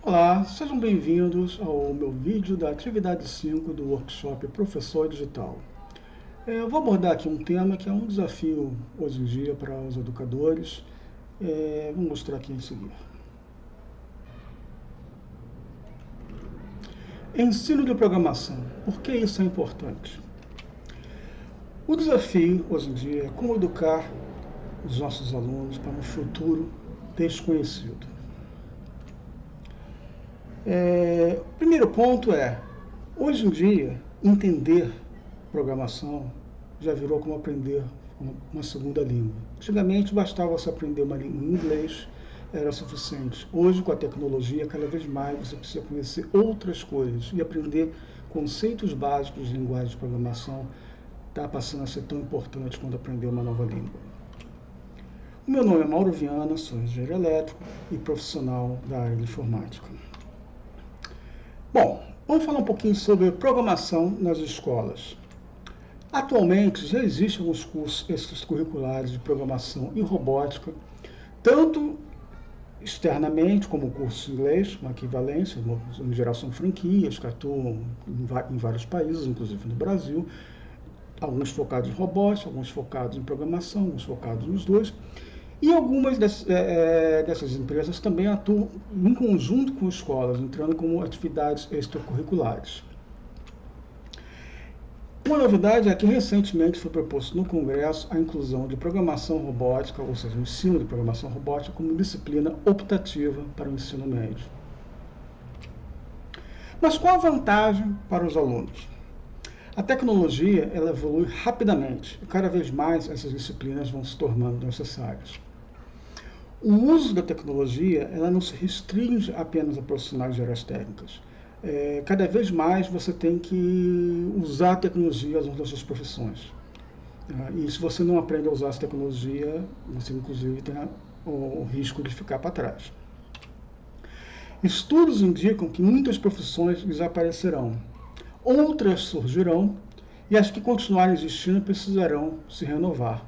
Olá, sejam bem-vindos ao meu vídeo da atividade 5 do workshop Professor Digital. Eu vou abordar aqui um tema que é um desafio hoje em dia para os educadores. Vou mostrar aqui em seguida. Ensino de programação. Por que isso é importante? O desafio hoje em dia é como educar os nossos alunos para um futuro desconhecido. O primeiro ponto é, hoje em dia, entender programação já virou como aprender uma segunda língua. Antigamente, bastava você aprender uma língua em inglês, era suficiente. Hoje, com a tecnologia, cada vez mais você precisa conhecer outras coisas e aprender conceitos básicos de linguagem de programação está passando a ser tão importante quanto aprender uma nova língua. O meu nome é Mauro Viana, sou engenheiro elétrico e profissional da área de informática. Bom, vamos falar um pouquinho sobre programação nas escolas. Atualmente já existem alguns cursos extracurriculares de programação e robótica, tanto externamente, como o curso de inglês, uma equivalência, em geral são franquias que atuam em vários países, inclusive no Brasil, alguns focados em robótica, alguns focados em programação, alguns focados nos dois. E algumas dessas empresas também atuam em conjunto com escolas, entrando como atividades extracurriculares. Uma novidade é que recentemente foi proposto no Congresso a inclusão de programação robótica, ou seja, o ensino de programação robótica como disciplina optativa para o ensino médio. Mas qual a vantagem para os alunos? A tecnologia ela evolui rapidamente e cada vez mais essas disciplinas vão se tornando necessárias. O uso da tecnologia ela não se restringe apenas a profissionais de áreas técnicas. Cada vez mais você tem que usar a tecnologia nas suas profissões. E se você não aprende a usar essa tecnologia, você inclusive tem o risco de ficar para trás. Estudos indicam que muitas profissões desaparecerão. Outras surgirão e as que continuarem existindo precisarão se renovar.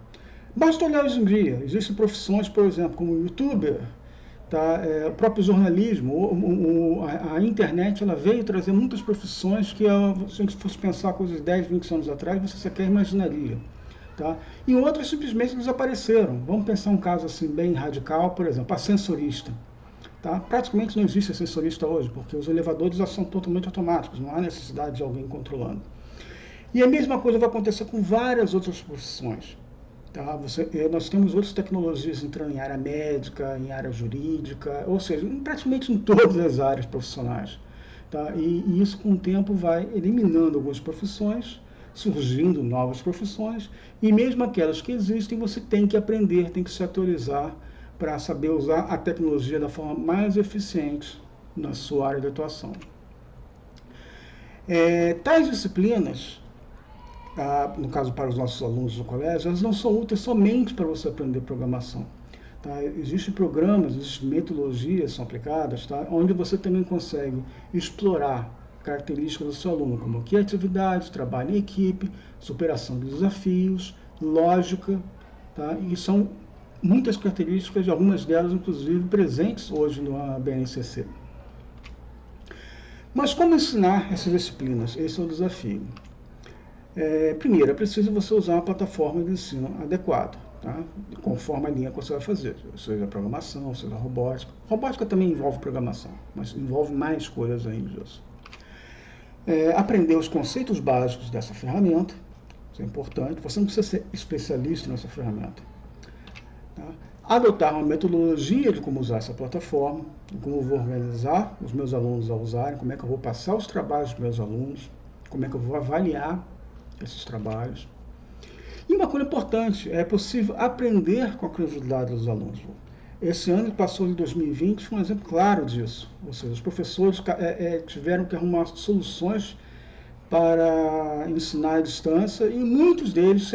Basta olhar hoje em dia, existem profissões, por exemplo, como youtuber, tá? O próprio jornalismo, a internet ela veio trazer muitas profissões que, se a gente fosse pensar coisas de 10, 20 anos atrás, você sequer imaginaria. Tá? E outras simplesmente desapareceram. Vamos pensar um caso assim bem radical, por exemplo, ascensorista. Tá? Praticamente não existe ascensorista hoje, porque os elevadores já são totalmente automáticos, não há necessidade de alguém controlando. E a mesma coisa vai acontecer com várias outras profissões. Tá? Nós temos outras tecnologias entrando em área médica, em área jurídica, ou seja, praticamente em todas as áreas profissionais. Tá? E isso com o tempo vai eliminando algumas profissões, surgindo novas profissões, e mesmo aquelas que existem você tem que aprender, tem que se atualizar para saber usar a tecnologia da forma mais eficiente na sua área de atuação. Tais disciplinas, no caso para os nossos alunos do colégio, elas não são úteis somente para você aprender programação. Tá? Existem programas, existem metodologias que são aplicadas, tá? Onde você também consegue explorar características do seu aluno, como criatividade, trabalho em equipe, superação de desafios, lógica, tá? E são muitas características, algumas delas inclusive presentes hoje no BNCC. Mas como ensinar essas disciplinas? Esse é o desafio. Primeiro, é preciso você usar uma plataforma de ensino adequada, tá? Conforme a linha que você vai fazer, seja programação, seja robótica. Robótica também envolve programação, mas envolve mais coisas ainda disso. Aprender os conceitos básicos dessa ferramenta, isso é importante, você não precisa ser especialista nessa ferramenta. Tá? Adotar uma metodologia de como usar essa plataforma, como eu vou organizar os meus alunos a usarem, como é que eu vou passar os trabalhos dos meus alunos, como é que eu vou avaliar esses trabalhos. E uma coisa importante, é possível aprender com a curiosidade dos alunos. Esse ano que passou de 2020 foi um exemplo claro disso. Ou seja, os professores tiveram que arrumar soluções para ensinar à distância e muitos deles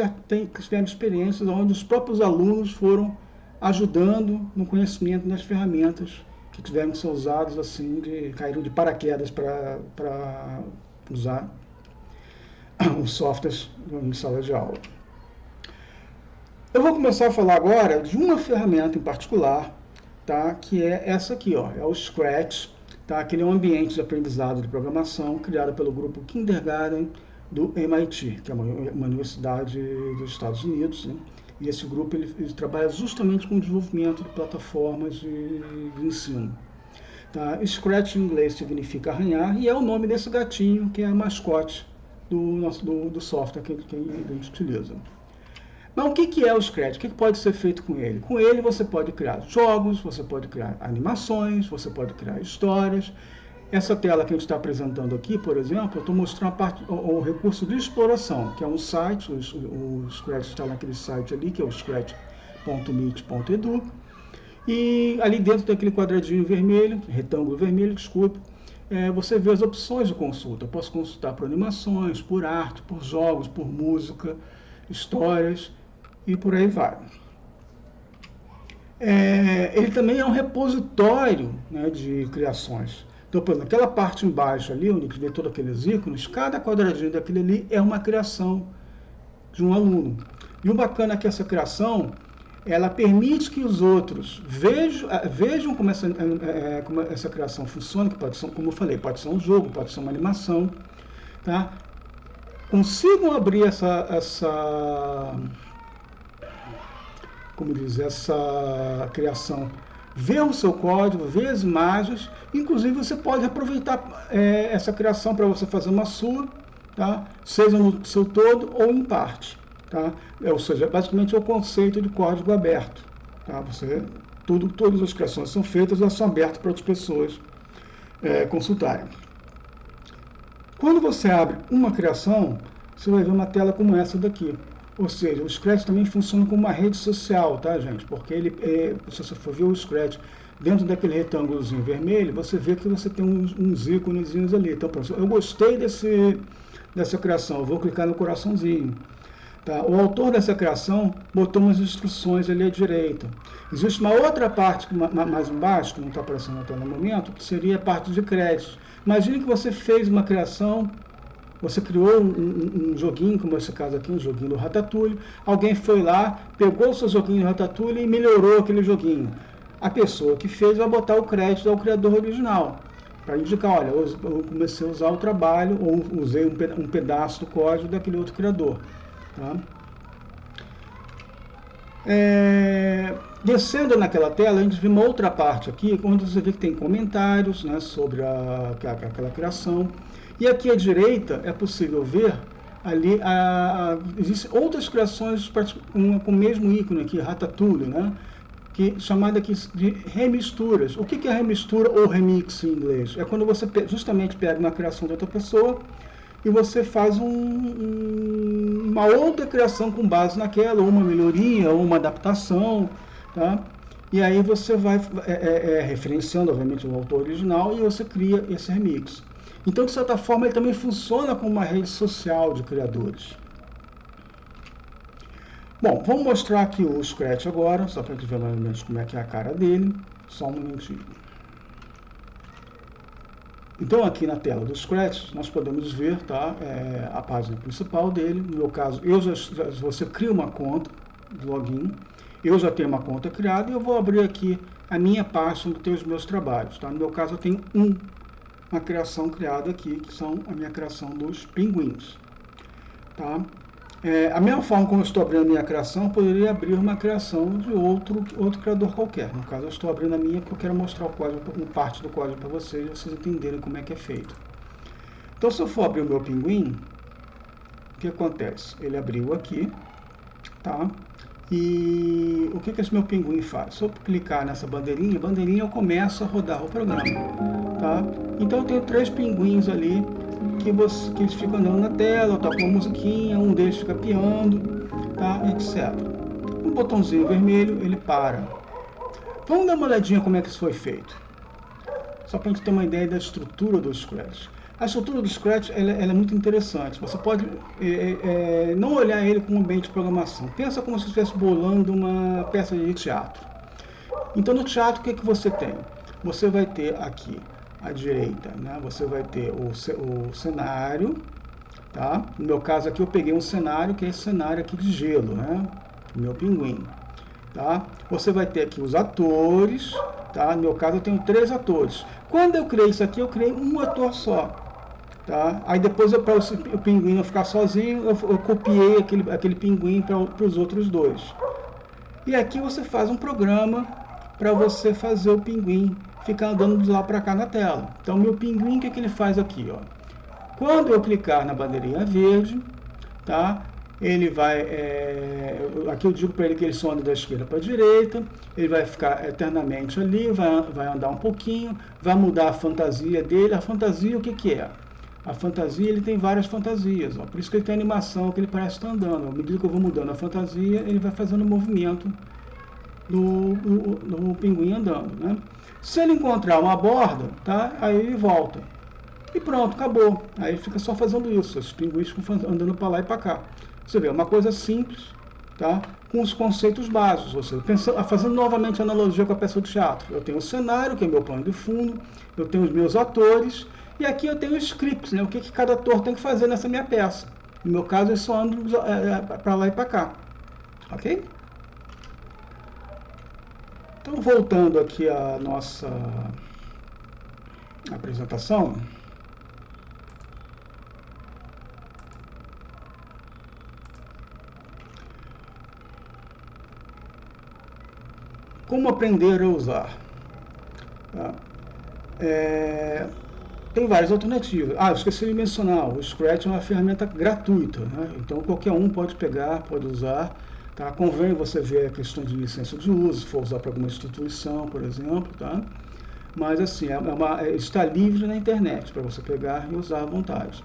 tiveram experiências onde os próprios alunos foram ajudando no conhecimento das ferramentas que tiveram que ser usadas assim, caíram de paraquedas para usar os softwares em sala de aula. Eu vou começar a falar agora de uma ferramenta em particular, tá? Que é essa aqui, ó, é o Scratch, tá? Que ele é um ambiente de aprendizado de programação criado pelo grupo Kindergarten do MIT, que é uma universidade dos Estados Unidos, né? E esse grupo ele trabalha justamente com o desenvolvimento de plataformas de ensino. Tá? Scratch em inglês significa arranhar, e é o nome desse gatinho, que é a mascote do software que a gente utiliza. Mas o que é o Scratch? O que pode ser feito com ele? Com ele você pode criar jogos, você pode criar animações, você pode criar histórias. Essa tela que a gente está apresentando aqui, por exemplo, eu estou mostrando o recurso de exploração, que é um site, o Scratch está naquele site ali, que é o scratch.meet.edu. E ali dentro daquele quadradinho vermelho, retângulo vermelho, desculpe, você vê as opções de consulta. Eu posso consultar por animações, por arte, por jogos, por música, histórias e por aí vai. Ele também é um repositório, né, de criações. Então, por exemplo, aquela parte embaixo ali, onde vê todos aqueles ícones, cada quadradinho daquele ali é uma criação de um aluno. E o bacana é que essa criação, ela permite que os outros vejam como essa criação funciona, que pode ser, como eu falei, pode ser um jogo, pode ser uma animação, tá? Consigam abrir essa criação, ver o seu código, ver as imagens, inclusive você pode aproveitar essa criação para você fazer uma sua, tá? Seja no seu todo ou em parte. Tá? Ou seja, basicamente é o conceito de código aberto. Tá? Todas as criações são feitas, elas são abertas para outras pessoas consultarem. Quando você abre uma criação, você vai ver uma tela como essa daqui. Ou seja, o Scratch também funciona como uma rede social, tá, gente? Porque se você for ver o Scratch dentro daquele retângulozinho vermelho, você vê que você tem uns íconezinhos ali. Então, por exemplo, eu gostei dessa criação, eu vou clicar no coraçãozinho. Tá? O autor dessa criação botou umas instruções ali à direita. Existe uma outra parte mais embaixo, que não está aparecendo até no momento, que seria a parte de créditos. Imagine que você fez uma criação, você criou um joguinho, como esse caso aqui, um joguinho do Ratatouille. Alguém foi lá, pegou o seu joguinho do Ratatouille e melhorou aquele joguinho. A pessoa que fez vai botar o crédito ao criador original, para indicar, olha, eu comecei a usar o trabalho, ou usei um pedaço do código daquele outro criador. Tá? Descendo naquela tela, a gente vê uma outra parte aqui, onde você vê que tem comentários, né, sobre aquela criação. E aqui à direita é possível ver ali, existem outras criações com o mesmo ícone aqui, Ratatouille, né, chamada aqui de remisturas. O que é remistura ou remix em inglês? É quando você justamente pega uma criação de outra pessoa e você faz uma outra criação com base naquela, ou uma melhoria, ou uma adaptação, tá? E aí você vai referenciando, obviamente, o autor original, e você cria esse remix. Então, de certa forma, ele também funciona como uma rede social de criadores. Bom, vamos mostrar aqui o Scratch agora, só para a gente ver mais ou menos como é que é a cara dele. Só um momentinho. Então, aqui na tela do Scratch, nós podemos ver, tá, a página principal dele. No meu caso, você cria uma conta de login. Eu já tenho uma conta criada e eu vou abrir aqui a minha pasta onde tem os meus trabalhos. Tá? No meu caso, eu tenho uma criação criada aqui, que são a minha criação dos pinguins. Tá? A mesma forma como eu estou abrindo a minha criação, eu poderia abrir uma criação de outro criador qualquer. No caso, eu estou abrindo a minha porque eu quero mostrar o código, uma parte do código para vocês entenderem como é que é feito. Então, se eu for abrir o meu pinguim, o que acontece? Ele abriu aqui, tá? E o que esse meu pinguim faz? Se eu clicar nessa bandeirinha, eu começo a rodar o programa, tá? Então, eu tenho 3 pinguins ali, que eles ficam andando na tela, tocam uma musiquinha, um deles fica piando, tá? Etc. Um botãozinho vermelho, ele para. Vamos dar uma olhadinha como é que isso foi feito. Só para a gente ter uma ideia da estrutura do Scratch. A estrutura do Scratch ela é muito interessante. Você pode não olhar ele como um ambiente de programação. Pensa como se estivesse bolando uma peça de teatro. Então, no teatro, o que você tem? Você vai ter aqui à direita, né? Você vai ter o cenário, tá? No meu caso aqui eu peguei um cenário que é esse cenário aqui de gelo, né? O meu pinguim, tá? Você vai ter aqui os atores, tá? No meu caso eu tenho 3 atores. Quando eu criei isso aqui, eu criei um ator só. Tá? Aí depois, para o pinguim não ficar sozinho, eu copiei aquele pinguim para os outros 2. E aqui você faz um programa para você fazer o pinguim ficar andando de lá para cá na tela. Então, meu pinguim, o que ele faz aqui? Ó? Quando eu clicar na bandeirinha verde, tá? Ele vai... aqui eu digo para ele que ele só anda da esquerda para a direita, ele vai ficar eternamente ali, vai andar um pouquinho, vai mudar a fantasia dele. A fantasia, o que é? A fantasia, ele tem várias fantasias, ó. Por isso que ele tem animação, que ele parece estar andando. À medida que eu vou mudando a fantasia, ele vai fazendo o movimento do pinguim andando, né? Se ele encontrar uma borda, tá? Aí ele volta. E pronto, acabou. Aí ele fica só fazendo isso, os pinguins ficam andando para lá e para cá. Você vê, uma coisa simples, tá? Com os conceitos básicos. Ou seja, fazendo novamente a analogia com a peça de teatro. Eu tenho o cenário, que é meu plano de fundo, eu tenho os meus atores, e aqui eu tenho o script, né? O que cada ator tem que fazer nessa minha peça. No meu caso, eu só ando para lá e para cá. Ok? Então, voltando aqui à nossa apresentação. Como aprender a usar? Tá? Tem várias alternativas. Eu esqueci de mencionar, o Scratch é uma ferramenta gratuita, né? Então qualquer um pode pegar, pode usar. Tá? Convém você ver a questão de licença de uso, se for usar para alguma instituição, por exemplo. Tá? Mas assim, está livre na internet para você pegar e usar à vontade.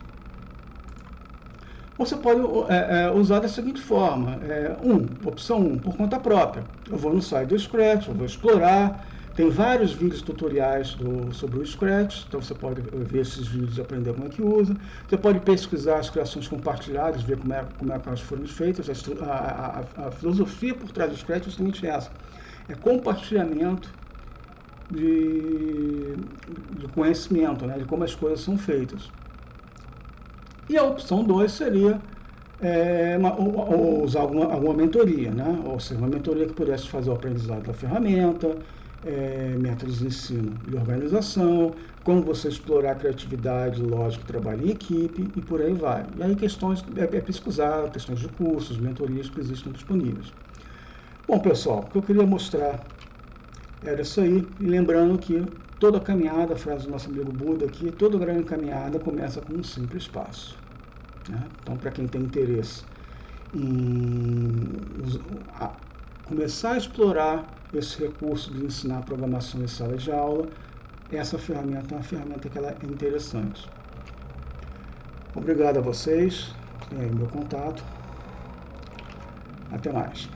Você pode usar da seguinte forma. Opção 1, por conta própria. Eu vou no site do Scratch, eu vou explorar. Tem vários vídeos tutoriais sobre o Scratch, então você pode ver esses vídeos e aprender como é que usa. Você pode pesquisar as criações compartilhadas, ver como é que elas foram feitas. A filosofia por trás do Scratch é justamente essa. É compartilhamento de conhecimento, né, de como as coisas são feitas. E a opção 2 seria usar alguma mentoria, né? Ou seja, uma mentoria que pudesse fazer o aprendizado da ferramenta, métodos de ensino e organização, como você explorar a criatividade, lógica, trabalho em equipe e por aí vai. E aí questões, pesquisar questões de cursos, mentorias que existem disponíveis. Bom, pessoal, o que eu queria mostrar era isso aí, e lembrando que toda caminhada, a frase do nosso amigo Buda aqui, toda grande caminhada começa com um simples passo. Né? Então, para quem tem interesse em começar a explorar esse recurso de ensinar programação em sala de aula, essa ferramenta é uma ferramenta que ela é interessante. Obrigado a vocês, tem aí meu contato. Até mais.